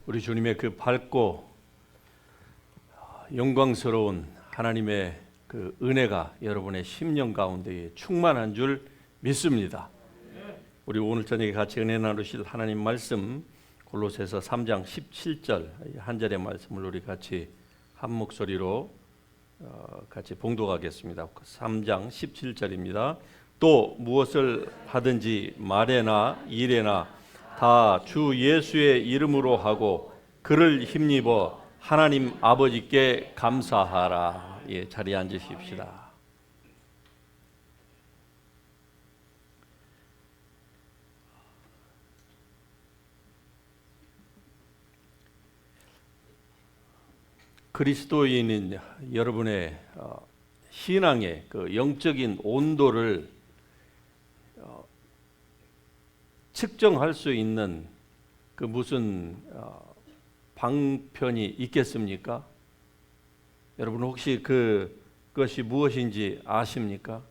우리 주님의 그 밝고 영광스러운 하나님의 그 은혜가 여러분의 심령 가운데에 충만한 줄 믿습니다. 우리 오늘 저녁에 같이 은혜 나누실 하나님 말씀 골로새서 3장 17절 한 절의 말씀을 우리 같이 한 목소리로 같이 봉독하겠습니다. 3장 17절입니다. 또 무엇을 하든지 말에나 일에나 다 주 예수의 이름으로 하고 그를 힘입어 하나님 아버지께 감사하라. 예, 자리에 앉으십시다. 그리스도인인 여러분의 신앙의 그 영적인 온도를 측정할 수 있는 그 무슨 방편이 있겠습니까? 여러분 혹시 그것이 무엇인지 아십니까?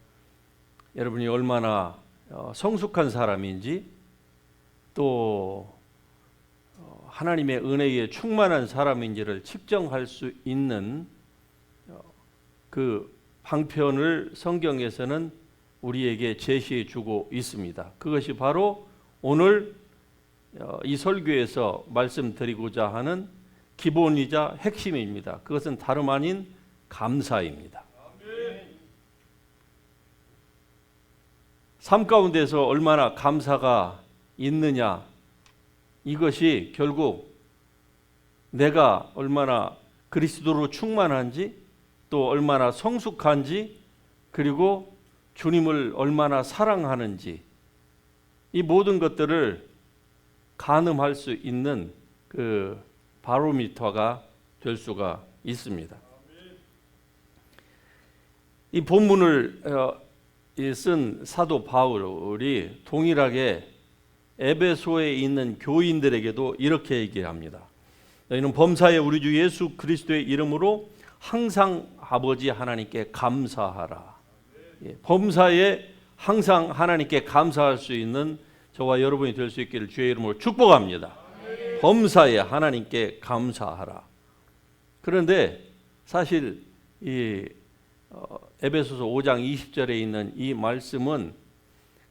여러분이 얼마나 성숙한 사람인지 또 하나님의 은혜에 충만한 사람인지를 측정할 수 있는 그 방편을 성경에서는 우리에게 제시해 주고 있습니다. 그것이 바로 오늘 이 설교에서 말씀드리고자 하는 기본이자 핵심입니다. 그것은 다름 아닌 감사입니다. 삶 가운데서 얼마나 감사가 있느냐, 이것이 결국 내가 얼마나 그리스도로 충만한지 또 얼마나 성숙한지 그리고 주님을 얼마나 사랑하는지 이 모든 것들을 가늠할 수 있는 그 바로미터가 될 수가 있습니다. 이 본문을 쓴 사도 바울이 동일하게 에베소에 있는 교인들에게도 이렇게 얘기합니다. 너희는 범사에 우리 주 예수 그리스도의 이름으로 항상 아버지 하나님께 감사하라. 범사에 항상 하나님께 감사할 수 있는 저와 여러분이 될 수 있기를 주의 이름으로 축복합니다. 범사에 하나님께 감사하라. 그런데 사실 이 에베소서 5장 20절에 있는 이 말씀은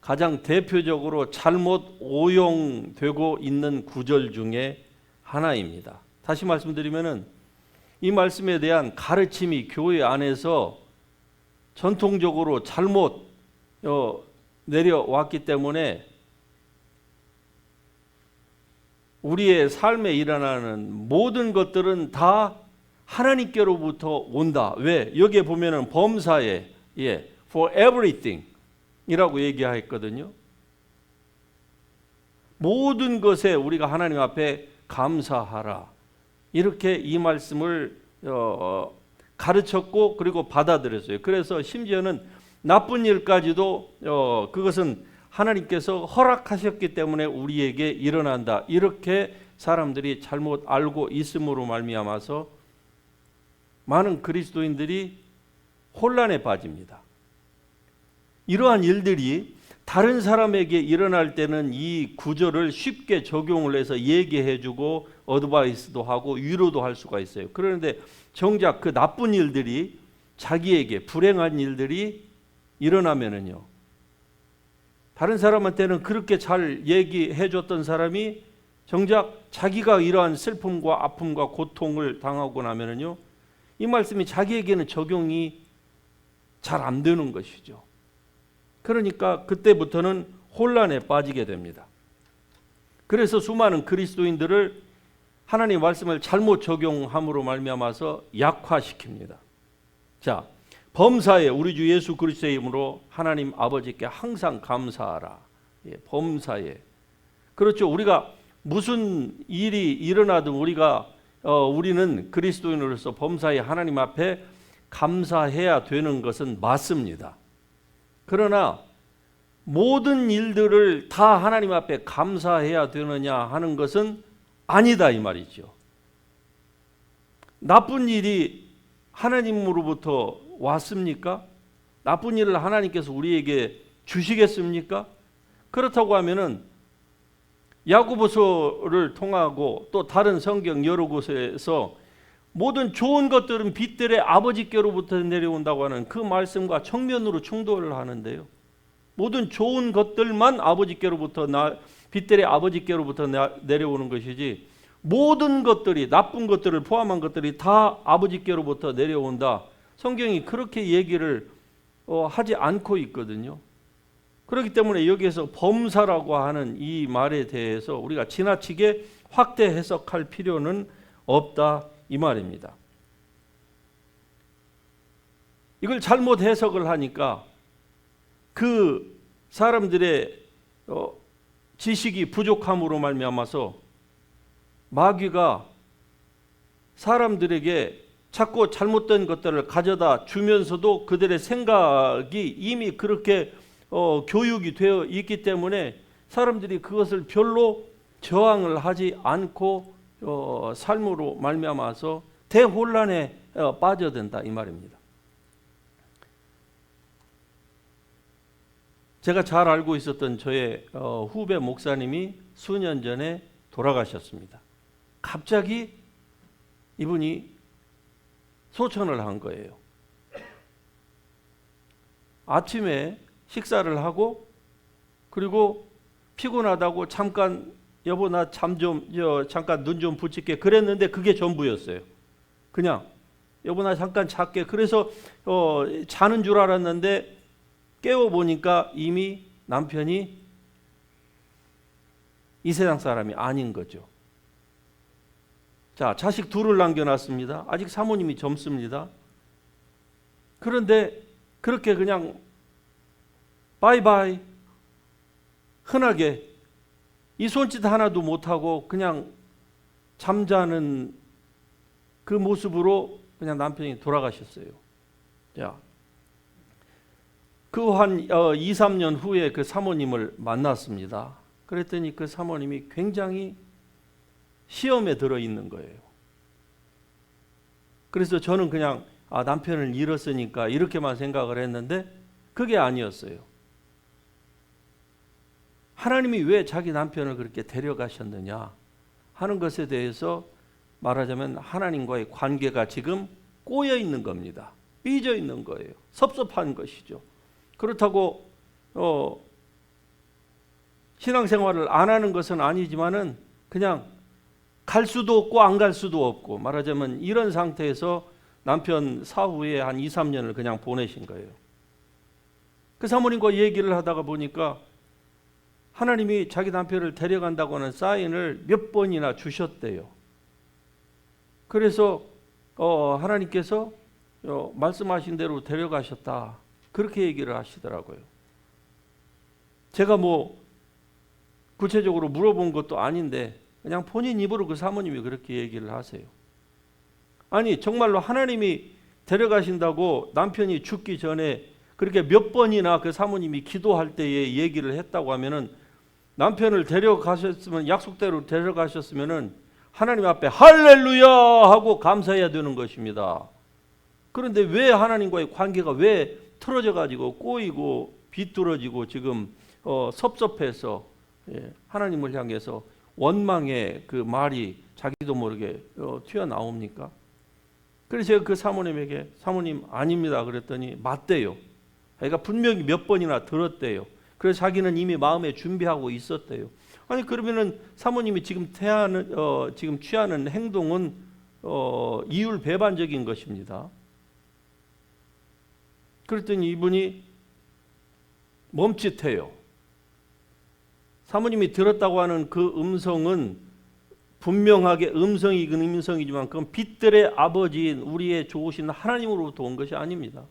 가장 대표적으로 잘못 오용되고 있는 구절 중에 하나입니다. 다시 말씀드리면은 이 말씀에 대한 가르침이 교회 안에서 전통적으로 잘못 내려왔기 때문에 우리의 삶에 일어나는 모든 것들은 다 하나님께로부터 온다. 왜? 여기에 보면은 범사에 for everything 이라고 얘기했거든요. 모든 것에 우리가 하나님 앞에 감사하라. 이렇게 이 말씀을 가르쳤고 그리고 받아들였어요. 그래서 심지어는 나쁜 일까지도 그것은 하나님께서 허락하셨기 때문에 우리에게 일어난다. 이렇게 사람들이 잘못 알고 있음으로 말미암아서 많은 그리스도인들이 혼란에 빠집니다. 이러한 일들이 다른 사람에게 일어날 때는 이 구절을 쉽게 적용을 해서 얘기해주고 어드바이스도 하고 위로도 할 수가 있어요. 그런데 정작 그 나쁜 일들이 자기에게 불행한 일들이 일어나면은요, 다른 사람한테는 그렇게 잘 얘기해줬던 사람이 정작 자기가 이러한 슬픔과 아픔과 고통을 당하고 나면은요, 이 말씀이 자기에게는 적용이 잘 안 되는 것이죠. 그러니까 그때부터는 혼란에 빠지게 됩니다. 그래서 수많은 그리스도인들을 하나님의 말씀을 잘못 적용함으로 말미암아서 약화시킵니다. 자, 범사에 우리 주 예수 그리스도의 이름으로 하나님 아버지께 항상 감사하라. 범사에. 그렇죠. 우리가 무슨 일이 일어나든 우리는 그리스도인으로서 범사에 하나님 앞에 감사해야 되는 것은 맞습니다. 그러나 모든 일들을 다 하나님 앞에 감사해야 되느냐 하는 것은 아니다 이 말이죠. 나쁜 일이 하나님으로부터 왔습니까? 나쁜 일을 하나님께서 우리에게 주시겠습니까? 그렇다고 하면은 야고보서를 통하고 또 다른 성경 여러 곳에서 모든 좋은 것들은 빛들의 아버지께로부터 내려온다고 하는 그 말씀과 정면으로 충돌을 하는데요. 모든 좋은 것들만 아버지께로부터 빛들의 아버지께로부터 내려오는 것이지 모든 것들이 나쁜 것들을 포함한 것들이 다 아버지께로부터 내려온다. 성경이 그렇게 얘기를 하지 않고 있거든요. 그렇기 때문에 여기에서 범사라고 하는 이 말에 대해서 우리가 지나치게 확대 해석할 필요는 없다 이 말입니다. 이걸 잘못 해석을 하니까 그 사람들의 지식이 부족함으로 말미암아서 마귀가 사람들에게 자꾸 잘못된 것들을 가져다 주면서도 그들의 생각이 이미 그렇게 교육이 되어 있기 때문에 사람들이 그것을 별로 저항을 하지 않고 삶으로 말미암아서 대혼란에 빠져든다 이 말입니다. 제가 잘 알고 있었던 저의 후배 목사님이 수년 전에 돌아가셨습니다. 갑자기 이분이 소천을 한 거예요. 아침에 식사를 하고 그리고 피곤하다고 잠깐 여보 나 잠깐 눈 좀 붙일게 그랬는데 그게 전부였어요. 그냥 여보 나 잠깐 잘게 그래서 자는 줄 알았는데 깨워보니까 이미 남편이 이 세상 사람이 아닌 거죠. 자, 자식 둘을 남겨놨습니다. 아직 사모님이 젊습니다. 그런데 그렇게 그냥 바이바이 흔하게 이 손짓 하나도 못하고 그냥 잠자는 그 모습으로 그냥 남편이 돌아가셨어요. 자, 그 한 2, 3년 후에 그 사모님을 만났습니다. 그랬더니 그 사모님이 굉장히 시험에 들어있는 거예요. 그래서 저는 그냥 남편을 잃었으니까 이렇게만 생각을 했는데 그게 아니었어요. 하나님이 왜 자기 남편을 그렇게 데려가셨느냐 하는 것에 대해서 말하자면 하나님과의 관계가 지금 꼬여 있는 겁니다. 삐져 있는 거예요. 섭섭한 것이죠. 그렇다고 신앙생활을 안 하는 것은 아니지만은 그냥 갈 수도 없고 안 갈 수도 없고 말하자면 이런 상태에서 남편 사후에 한 2, 3년을 그냥 보내신 거예요. 그 사모님과 얘기를 하다가 보니까 하나님이 자기 남편을 데려간다고 하는 사인을 몇 번이나 주셨대요. 그래서 하나님께서 말씀하신 대로 데려가셨다. 그렇게 얘기를 하시더라고요. 제가 뭐 구체적으로 물어본 것도 아닌데 그냥 본인 입으로 그 사모님이 그렇게 얘기를 하세요. 아니 정말로 하나님이 데려가신다고 남편이 죽기 전에 그렇게 몇 번이나 그 사모님이 기도할 때에 얘기를 했다고 하면은 남편을 데려가셨으면 약속대로 데려가셨으면은 하나님 앞에 할렐루야 하고 감사해야 되는 것입니다. 그런데 왜 하나님과의 관계가 왜 틀어져 가지고 꼬이고 비뚤어지고 지금 섭섭해서 하나님을 향해서 원망의 그 말이 자기도 모르게 튀어나옵니까? 그래서 제가 그 사모님에게 사모님 아닙니다 그랬더니 맞대요. 그러니까 분명히 몇 번이나 들었대요. 그래서 자기는 이미 마음에 준비하고 있었대요. 아니 그러면은 사모님이 지금 지금 취하는 행동은 이율배반적인 것입니다. 그랬더니 이분이 멈칫해요. 사모님이 들었다고 하는 그 음성은 분명하게 음성이긴 음성이지만 그건 빛들의 아버지인 우리의 좋으신 하나님으로부터 온 것이 아닙니다.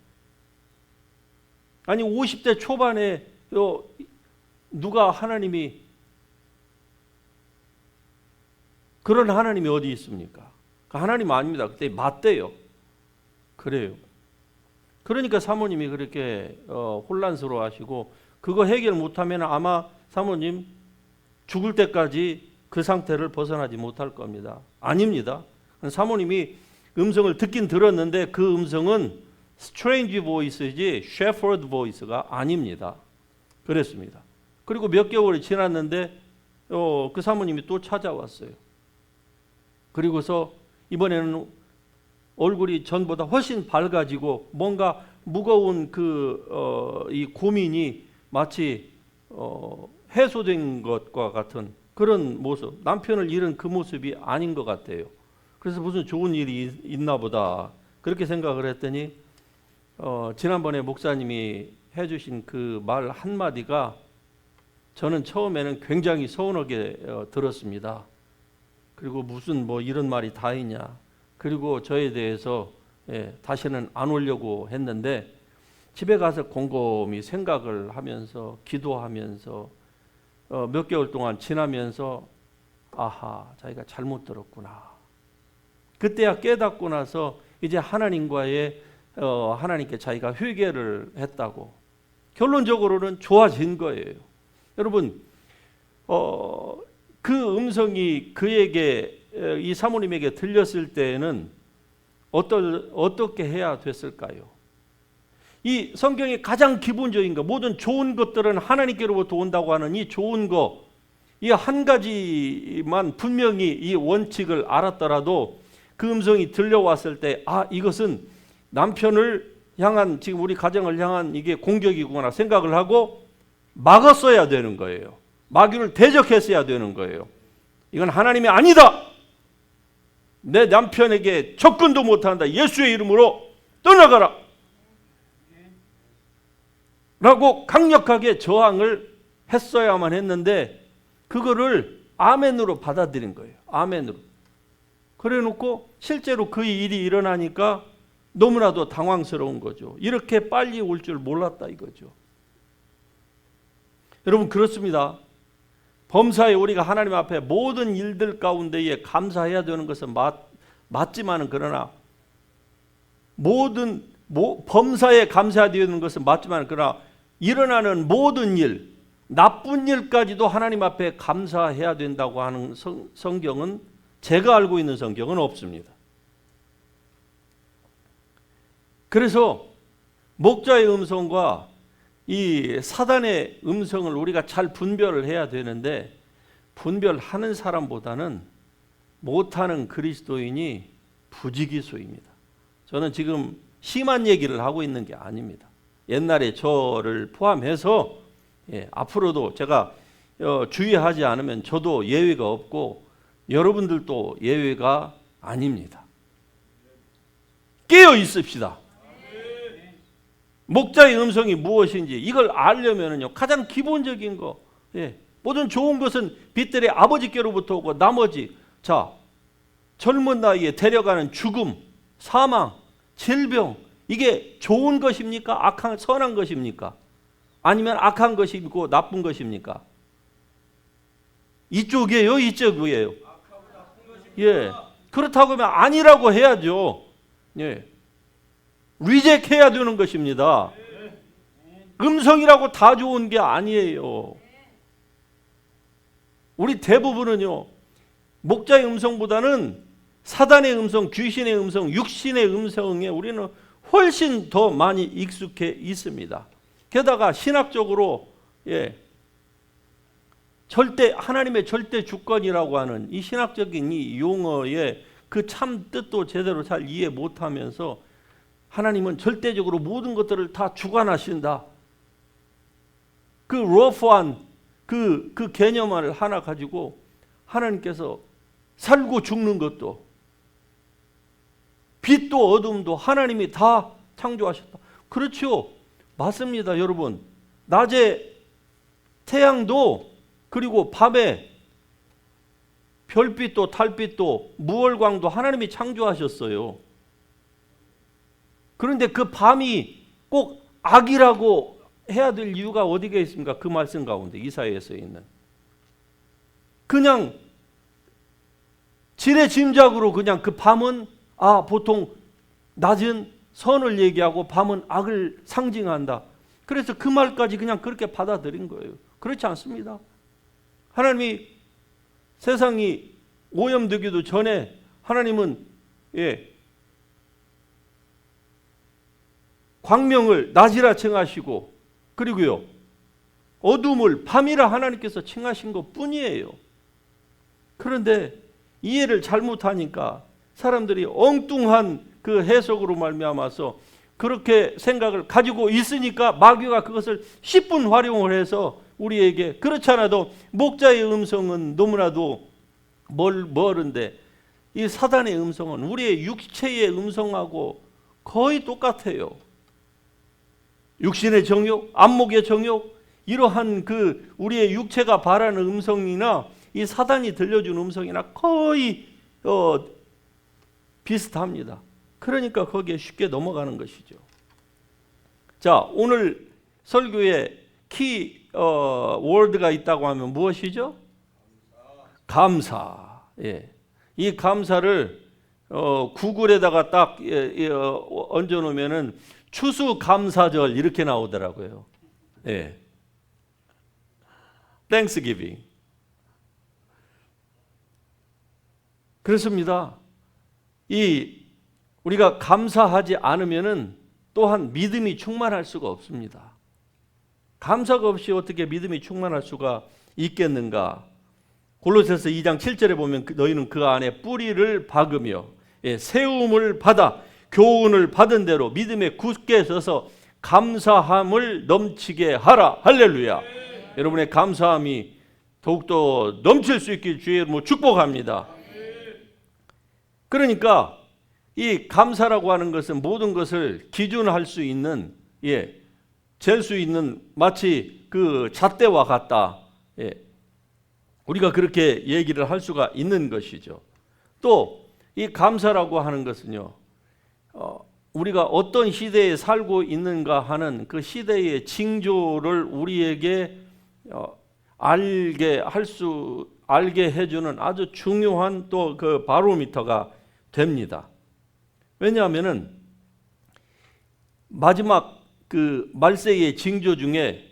아니 50대 초반에 누가 하나님이 그런 하나님이 어디 있습니까? 그 하나님 아닙니다. 그때 맞대요. 그래요. 그러니까 사모님이 그렇게 혼란스러워 하시고 그거 해결 못하면 아마 사모님 죽을 때까지 그 상태를 벗어나지 못할 겁니다. 아닙니다. 사모님이 음성을 듣긴 들었는데 그 음성은 스트레인지 보이스지 셰퍼드 보이스가 아닙니다. 그랬습니다. 그리고 몇 개월이 지났는데 그 사모님이 또 찾아왔어요. 그리고서 이번에는 얼굴이 전보다 훨씬 밝아지고 뭔가 무거운 이 고민이 마치 해소된 것과 같은 그런 모습, 남편을 잃은 그 모습이 아닌 것 같아요. 그래서 무슨 좋은 일이 있나 보다 그렇게 생각을 했더니 지난번에 목사님이 해주신 그 말 한마디가 저는 처음에는 굉장히 서운하게 들었습니다. 그리고 무슨 뭐 이런 말이 다 있냐. 그리고 저에 대해서 다시는 안 오려고 했는데 집에 가서 곰곰이 생각을 하면서 기도하면서 몇 개월 동안 지나면서 아하, 자기가 잘못 들었구나. 그때야 깨닫고 나서 이제 하나님께 자기가 회개를 했다고. 결론적으로는 좋아진 거예요. 여러분, 그 음성이 그에게 이 사모님에게 들렸을 때에는 어떻게 해야 됐을까요? 이 성경의 가장 기본적인 것, 모든 좋은 것들은 하나님께로부터 온다고 하는 이 좋은 것, 이 한 가지만 분명히 이 원칙을 알았더라도 그 음성이 들려왔을 때, 이것은 남편을 향한, 지금 우리 가정을 향한 이게 공격이구나 생각을 하고 막았어야 되는 거예요. 마귀를 대적했어야 되는 거예요. 이건 하나님이 아니다. 내 남편에게 접근도 못한다. 예수의 이름으로 떠나가라. 라고 강력하게 저항을 했어야만 했는데 그거를 아멘으로 받아들인 거예요. 아멘으로. 그래 놓고 실제로 그 일이 일어나니까 너무나도 당황스러운 거죠. 이렇게 빨리 올 줄 몰랐다 이거죠. 여러분 그렇습니다. 범사에 우리가 하나님 앞에 모든 일들 가운데에 감사해야 되는 것은 맞지만은 그러나 범사에 감사해야 되는 것은 맞지만 그러나 일어나는 모든 일, 나쁜 일까지도 하나님 앞에 감사해야 된다고 하는 성경은 제가 알고 있는 성경은 없습니다. 그래서 목자의 음성과 이 사단의 음성을 우리가 잘 분별을 해야 되는데 분별하는 사람보다는 못하는 그리스도인이 부지기수입니다. 저는 지금 심한 얘기를 하고 있는 게 아닙니다. 옛날에 저를 포함해서 앞으로도 제가 주의하지 않으면 저도 예외가 없고 여러분들도 예외가 아닙니다. 깨어 있읍시다. 목자의 음성이 무엇인지 이걸 알려면요 가장 기본적인 거, 모든 좋은 것은 빛들의 아버지께로부터 오고 나머지 젊은 나이에 데려가는 죽음, 사망, 질병 이게 좋은 것입니까? 선한 것입니까? 아니면 악한 것이고 나쁜 것입니까? 이쪽이에요, 이쪽이에요. 그렇다고 하면 아니라고 해야죠. 리젝해야 되는 것입니다. 음성이라고 다 좋은 게 아니에요. 우리 대부분은요 목자의 음성보다는 사단의 음성, 귀신의 음성, 육신의 음성에 우리는 훨씬 더 많이 익숙해 있습니다. 게다가 신학적으로 하나님의 절대 주권이라고 하는 이 신학적인 이 용어의 그 참 뜻도 제대로 잘 이해 못하면서 하나님은 절대적으로 모든 것들을 다 주관하신다. 그 러프한 그 개념을 하나 가지고 하나님께서 살고 죽는 것도 빛도 어둠도 하나님이 다 창조하셨다. 그렇죠. 맞습니다, 여러분. 낮에 태양도 그리고 밤에 별빛도 달빛도 무월광도 하나님이 창조하셨어요. 그런데 그 밤이 꼭 악이라고 해야 될 이유가 어디가 있습니까? 그 말씀 가운데 이사야에서 있는 그냥 지레짐작으로 그냥 그 밤은 보통 낮은 선을 얘기하고 밤은 악을 상징한다. 그래서 그 말까지 그냥 그렇게 받아들인 거예요. 그렇지 않습니다. 하나님이 세상이 오염되기도 전에 하나님은 광명을 낮이라稱하시고 그리고요 어둠을 밤이라 하나님께서 칭하신 것 뿐이에요. 그런데 이해를 잘못하니까 사람들이 엉뚱한 그 해석으로 말미암아서 그렇게 생각을 가지고 있으니까 마귀가 그것을 10분 활용을 해서 우리에게, 그렇지 않아도 목자의 음성은 너무나도 멀은데 이 사단의 음성은 우리의 육체의 음성하고 거의 똑같아요. 육신의 정욕, 안목의 정욕, 이러한 그 우리의 육체가 바라는 음성이나 이 사단이 들려준 음성이나 거의 비슷합니다. 그러니까 거기에 쉽게 넘어가는 것이죠. 자, 오늘 설교에 키 월드가 있다고 하면 무엇이죠? 감사. 예. 이 감사를 구글에다가 딱 얹어 놓으면은 추수감사절 이렇게 나오더라고요. 예. Thanksgiving. 그렇습니다. 우리가 감사하지 않으면은 또한 믿음이 충만할 수가 없습니다. 감사가 없이 어떻게 믿음이 충만할 수가 있겠는가? 골로새서 2장 7절에 보면 너희는 그 안에 뿌리를 박으며 세움을 받아 교훈을 받은 대로 믿음에 굳게 서서 감사함을 넘치게 하라. 할렐루야. 여러분의 감사함이 더욱더 넘칠 수 있길 주의 이름으로 축복합니다. 그러니까 이 감사라고 하는 것은 모든 것을 기준할 수 있는, 잴 수 있는 마치 그 잣대와 같다. 우리가 그렇게 얘기를 할 수가 있는 것이죠. 또 이 감사라고 하는 것은요, 우리가 어떤 시대에 살고 있는가 하는 그 시대의 징조를 우리에게 알게 해주는 아주 중요한 또 그 바로미터가 됩니다. 왜냐하면은 마지막 그 말세의 징조 중에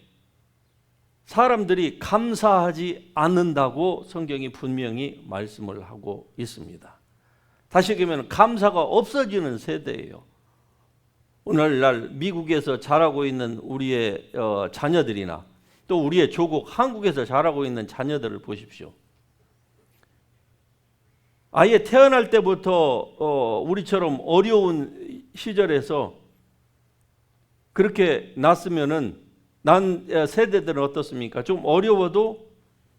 사람들이 감사하지 않는다고 성경이 분명히 말씀을 하고 있습니다. 다시 얘기하면 감사가 없어지는 세대예요. 오늘날 미국에서 자라고 있는 우리의 자녀들이나 또 우리의 조국 한국에서 자라고 있는 자녀들을 보십시오. 아예 태어날 때부터 우리처럼 어려운 시절에서 그렇게 났으면은 난 세대들은 어떻습니까? 좀 어려워도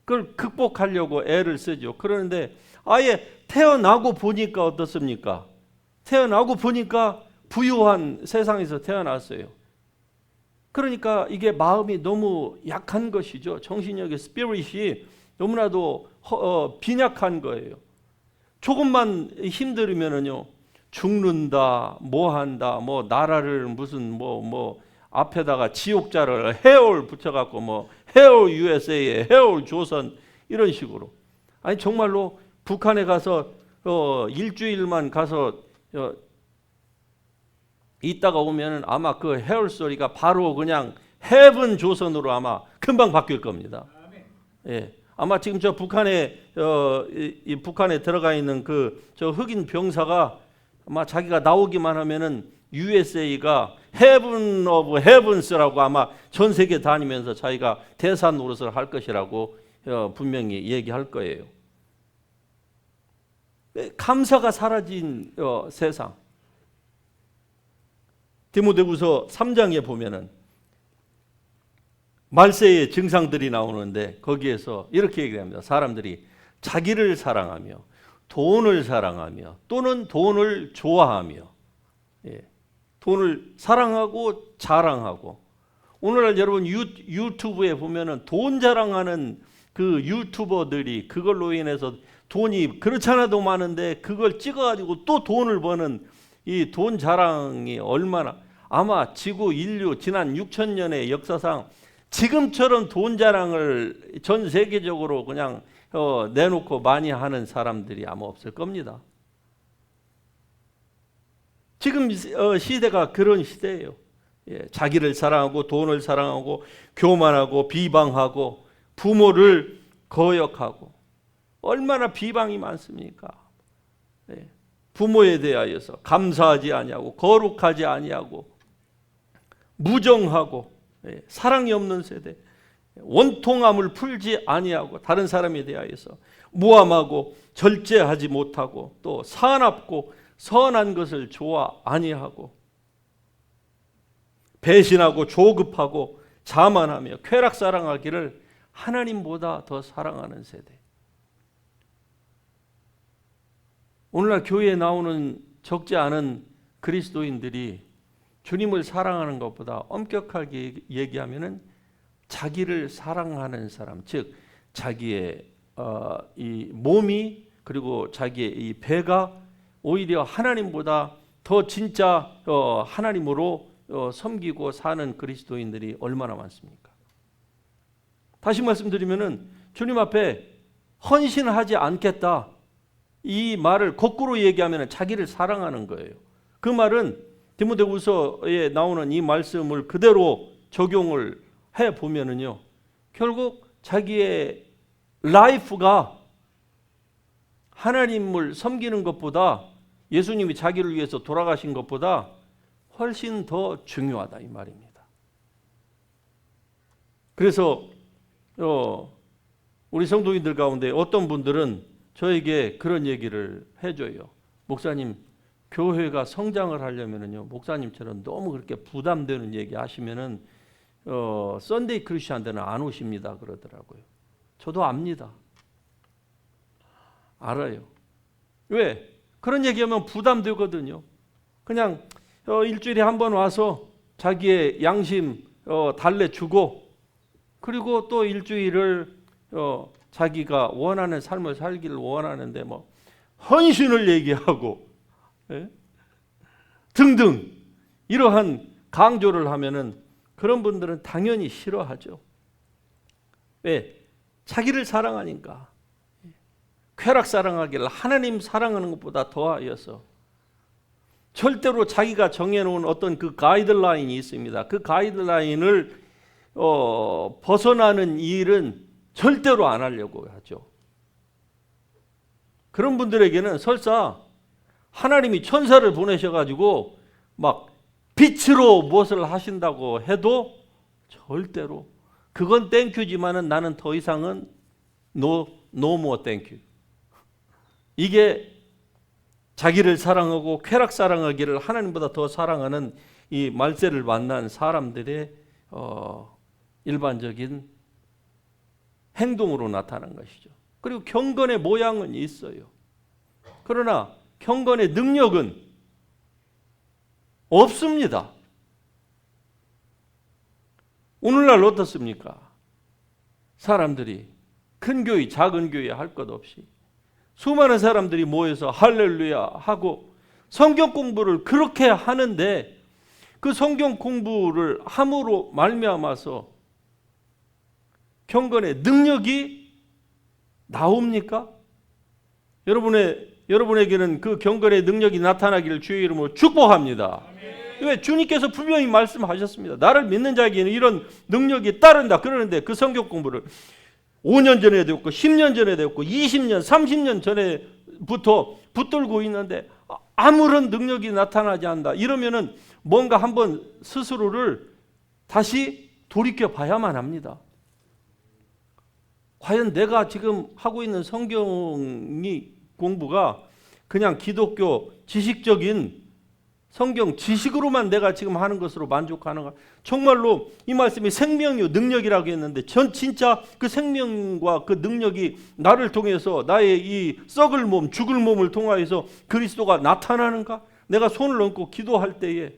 그걸 극복하려고 애를 쓰죠. 그런데 아예 태어나고 보니까 어떻습니까? 태어나고 보니까 부유한 세상에서 태어났어요. 그러니까 이게 마음이 너무 약한 것이죠. 정신력의 스피릿이 너무나도 빈약한 거예요. 조금만 힘들으면은요, 죽는다, 뭐 한다, 뭐 나라를 무슨 뭐 앞에다가 지옥자를 해올 붙여갖고 뭐 해올 USA에 해올 조선 이런 식으로. 아니 정말로 북한에 가서 일주일만 가서 있다가 오면은 아마 그 해올 소리가 바로 그냥 헤븐 조선으로 아마 금방 바뀔 겁니다. 예. 아마 지금 저 북한에 북한에 들어가 있는 저 흑인 병사가 아마 자기가 나오기만 하면은 USA가 Heaven of Heavens라고 아마 전 세계 다니면서 자기가 대사 노릇을 할 것이라고 분명히 얘기할 거예요. 감사가 사라진 세상. 디모데후서 3장에 보면은 말세의 증상들이 나오는데 거기에서 이렇게 얘기합니다. 사람들이 자기를 사랑하며 돈을 사랑하며 또는 돈을 좋아하며, 돈을 사랑하고 자랑하고. 오늘날 여러분 유튜브에 보면은 돈 자랑하는 그 유튜버들이 그걸로 인해서 돈이 그렇지 않아도 많은데 그걸 찍어가지고 또 돈을 버는 이 돈 자랑이 얼마나, 아마 지구 인류 지난 6,000년의 역사상 지금처럼 돈 자랑을 전 세계적으로 그냥 내놓고 많이 하는 사람들이 아마 없을 겁니다. 지금 시대가 그런 시대예요. 자기를 사랑하고 돈을 사랑하고 교만하고 비방하고 부모를 거역하고. 얼마나 비방이 많습니까? 부모에 대하여서 감사하지 아니하고 거룩하지 아니하고 무정하고 사랑이 없는 세대. 원통함을 풀지 아니하고 다른 사람에 대하여서 무함하고 절제하지 못하고 또 사납고 선한 것을 좋아 아니하고 배신하고 조급하고 자만하며 쾌락사랑하기를 하나님보다 더 사랑하는 세대. 오늘날 교회에 나오는 적지 않은 그리스도인들이 주님을 사랑하는 것보다 엄격하게 얘기하면은 자기를 사랑하는 사람, 즉 자기의 이 몸이 그리고 자기의 이 배가 오히려 하나님보다 더 진짜 하나님으로 섬기고 사는 그리스도인들이 얼마나 많습니까? 다시 말씀드리면은 주님 앞에 헌신하지 않겠다 이 말을 거꾸로 얘기하면 자기를 사랑하는 거예요. 그 말은 디모데후서에 나오는 이 말씀을 그대로 적용을 해 보면은요, 결국 자기의 라이프가 하나님을 섬기는 것보다 예수님이 자기를 위해서 돌아가신 것보다 훨씬 더 중요하다 이 말입니다. 그래서 우리 성도인들 가운데 어떤 분들은 저에게 그런 얘기를 해줘요. 목사님, 교회가 성장을 하려면은요, 목사님처럼 너무 그렇게 부담되는 얘기 하시면은 썬데이 크리스천들은 안 오십니다 그러더라고요. 저도 압니다. 알아요. 왜? 그런 얘기하면 부담되거든요. 그냥 일주일에 한 번 와서 자기의 양심 달래주고 그리고 또 일주일을 자기가 원하는 삶을 살기를 원하는데 뭐 헌신을 얘기하고 등등 이러한 강조를 하면은 그런 분들은 당연히 싫어하죠. 왜? 자기를 사랑하니까. 쾌락 사랑하기를 하나님 사랑하는 것보다 더하여서 절대로 자기가 정해놓은 어떤 그 가이드라인이 있습니다. 그 가이드라인을 벗어나는 일은 절대로 안 하려고 하죠. 그런 분들에게는 설사 하나님이 천사를 보내셔가지고 막 빛으로 무엇을 하신다고 해도 절대로 그건 땡큐지만은 나는 더 이상은 no more thank you. 이게 자기를 사랑하고 쾌락 사랑하기를 하나님보다 더 사랑하는 이 말세를 만난 사람들의 일반적인 행동으로 나타난 것이죠. 그리고 경건의 모양은 있어요. 그러나 경건의 능력은 없습니다. 오늘날 어떻습니까? 사람들이 큰 교회, 작은 교회 할 것 없이 수많은 사람들이 모여서 할렐루야 하고 성경 공부를 그렇게 하는데 그 성경 공부를 함으로 말미암아서 경건의 능력이 나옵니까? 여러분에게는 그 경건의 능력이 나타나기를 주의 이름으로 축복합니다. 왜? 주님께서 분명히 말씀하셨습니다. 나를 믿는 자에게는 이런 능력이 따른다. 그러는데 그 성경 공부를 5년 전에도 했고 10년 전에도 했고 20년, 30년 전에부터 붙들고 있는데 아무런 능력이 나타나지 않는다. 이러면은 뭔가 한번 스스로를 다시 돌이켜 봐야만 합니다. 과연 내가 지금 하고 있는 성경이 공부가 그냥 기독교 지식적인 성경 지식으로만 내가 지금 하는 것으로 만족하는가? 정말로 이 말씀이 생명이요 능력이라고 했는데 전 진짜 그 생명과 그 능력이 나를 통해서 나의 이 썩을 몸, 죽을 몸을 통하여서 그리스도가 나타나는가? 내가 손을 얹고 기도할 때에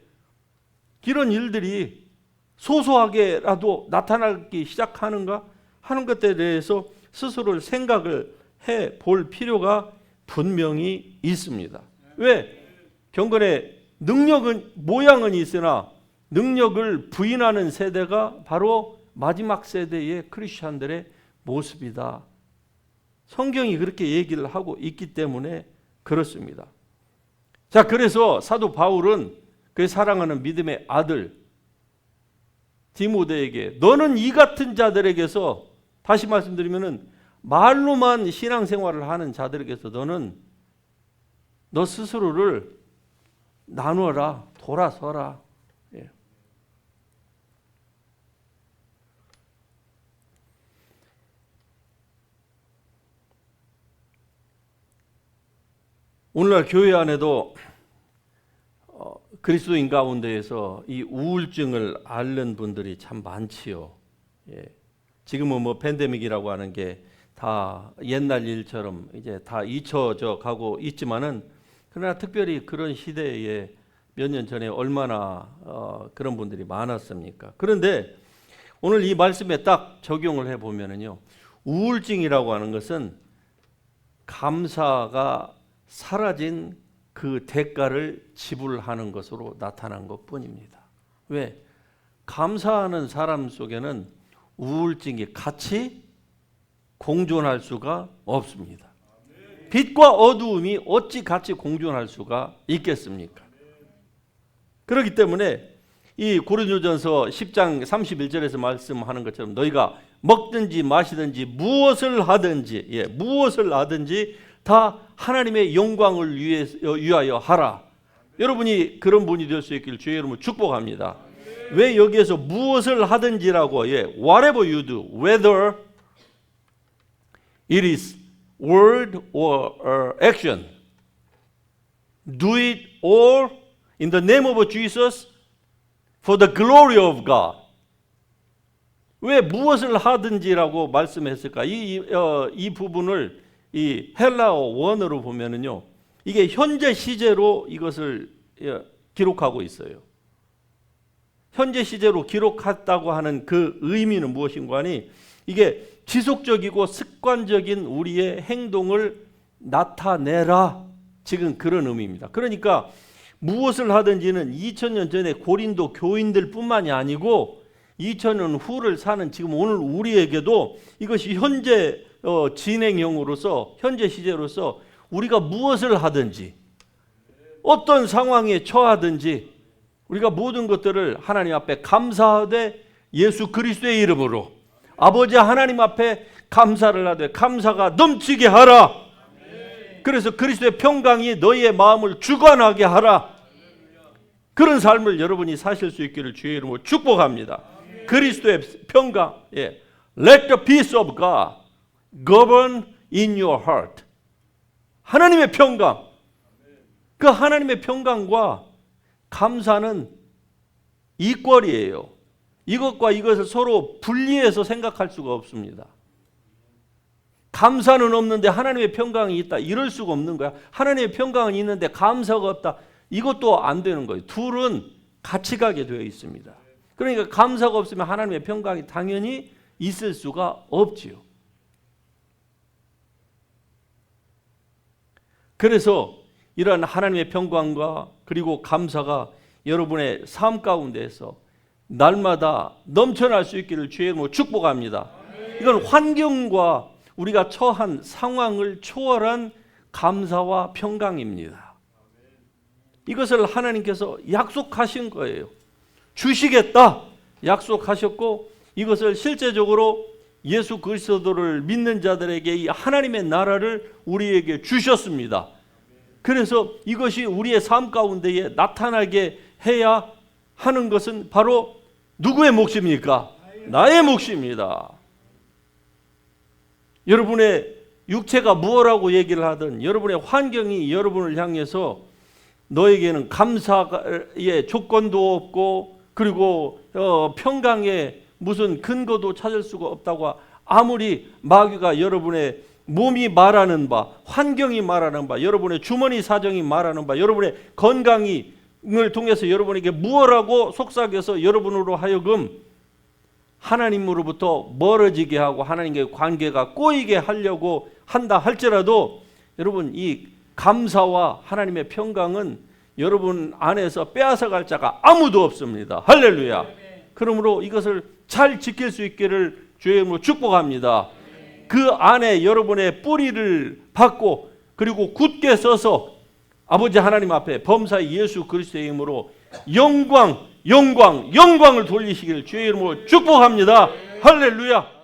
이런 일들이 소소하게라도 나타나기 시작하는가? 하는 것에 대해서 스스로를 생각을 해볼 필요가 분명히 있습니다. 왜? 경건의 능력은 모양은 있으나 능력을 부인하는 세대가 바로 마지막 세대의 크리스천들의 모습이다. 성경이 그렇게 얘기를 하고 있기 때문에 그렇습니다. 자, 그래서 사도 바울은 그 사랑하는 믿음의 아들 디모데에게 너는 이 같은 자들에게서 다시 말씀드리면은 말로만 신앙생활을 하는 자들에게서 너는 너 스스로를 나누어라, 돌아서라. 예. 오늘날 교회 안에도 그리스도인 가운데에서 이 우울증을 앓는 분들이 참 많지요. 예. 지금은 뭐 팬데믹이라고 하는 게 다 옛날 일처럼 이제 다 잊혀져 가고 있지만은, 그러나 특별히 그런 시대에 몇 년 전에 얼마나 그런 분들이 많았습니까? 그런데 오늘 이 말씀에 딱 적용을 해 보면은요, 우울증이라고 하는 것은 감사가 사라진 그 대가를 지불하는 것으로 나타난 것뿐입니다. 왜? 감사하는 사람 속에는 우울증이 같이 공존할 수가 없습니다. 빛과 어두움이 어찌 같이 공존할 수가 있겠습니까? 그렇기 때문에 이 고린도전서 10장 31절에서 말씀하는 것처럼 너희가 먹든지 마시든지 무엇을 하든지 다 하나님의 영광을 위하여 하라. 여러분이 그런 분이 될 수 있기를 주의 이름으로 축복합니다. 왜 여기에서 무엇을 하든지라고, whatever you do, whether it is word or action, do it all in the name of Jesus for the glory of God. 왜 무엇을 하든지라고 말씀했을까? 이 부분을 이 헬라어 원어로 보면은요, 이게 현재 시제로 이것을 기록하고 있어요. 현재 시제로 기록했다고 하는 그 의미는 무엇인가 하니, 이게 지속적이고 습관적인 우리의 행동을 나타내라, 지금 그런 의미입니다. 그러니까 무엇을 하든지는 2000년 전에 고린도 교인들 뿐만이 아니고 2000년 후를 사는 지금 오늘 우리에게도 이것이 현재 진행형으로서, 현재 시제로서 우리가 무엇을 하든지 어떤 상황에 처하든지 우리가 모든 것들을 하나님 앞에 감사하되 예수 그리스도의 이름으로 아버지 하나님 앞에 감사를 하되 감사가 넘치게 하라. 그래서 그리스도의 평강이 너희의 마음을 주관하게 하라. 그런 삶을 여러분이 사실 수 있기를 주의 이름으로 축복합니다. 그리스도의 평강, Let the peace of God govern in your heart. 하나님의 평강, 그 하나님의 평강과 감사는 이퀄이에요. 이것과 이것을 서로 분리해서 생각할 수가 없습니다. 감사는 없는데 하나님의 평강이 있다, 이럴 수가 없는 거야. 하나님의 평강은 있는데 감사가 없다, 이것도 안 되는 거예요. 둘은 같이 가게 되어 있습니다. 그러니까 감사가 없으면 하나님의 평강이 당연히 있을 수가 없지요. 그래서 이러한 하나님의 평강과 그리고 감사가 여러분의 삶 가운데에서 날마다 넘쳐날 수 있기를 주의 이름으로 축복합니다. 이건 환경과 우리가 처한 상황을 초월한 감사와 평강입니다. 이것을 하나님께서 약속하신 거예요. 주시겠다 약속하셨고, 이것을 실제적으로 예수 그리스도를 믿는 자들에게 이 하나님의 나라를 우리에게 주셨습니다. 그래서 이것이 우리의 삶 가운데에 나타나게 해야 하는 것은 바로 누구의 몫입니까? 나의 몫입니다. 여러분의 육체가 무엇라고 얘기를 하든, 여러분의 환경이 여러분을 향해서 너에게는 감사의 조건도 없고, 그리고 평강의 무슨 근거도 찾을 수가 없다고 아무리 마귀가 여러분의 몸이 말하는 바, 환경이 말하는 바, 여러분의 주머니 사정이 말하는 바, 여러분의 건강을 통해서 여러분에게 무엇라고 속삭여서 여러분으로 하여금 하나님으로부터 멀어지게 하고 하나님과의 관계가 꼬이게 하려고 한다 할지라도, 여러분 이 감사와 하나님의 평강은 여러분 안에서 빼앗아갈 자가 아무도 없습니다. 할렐루야. 그러므로 이것을 잘 지킬 수 있기를 주의 이름으로 축복합니다. 그 안에 여러분의 뿌리를 받고 그리고 굳게 서서 아버지 하나님 앞에 범사의 예수 그리스도의 이름으로 영광을 돌리시기를 주의 이름으로 축복합니다. 할렐루야.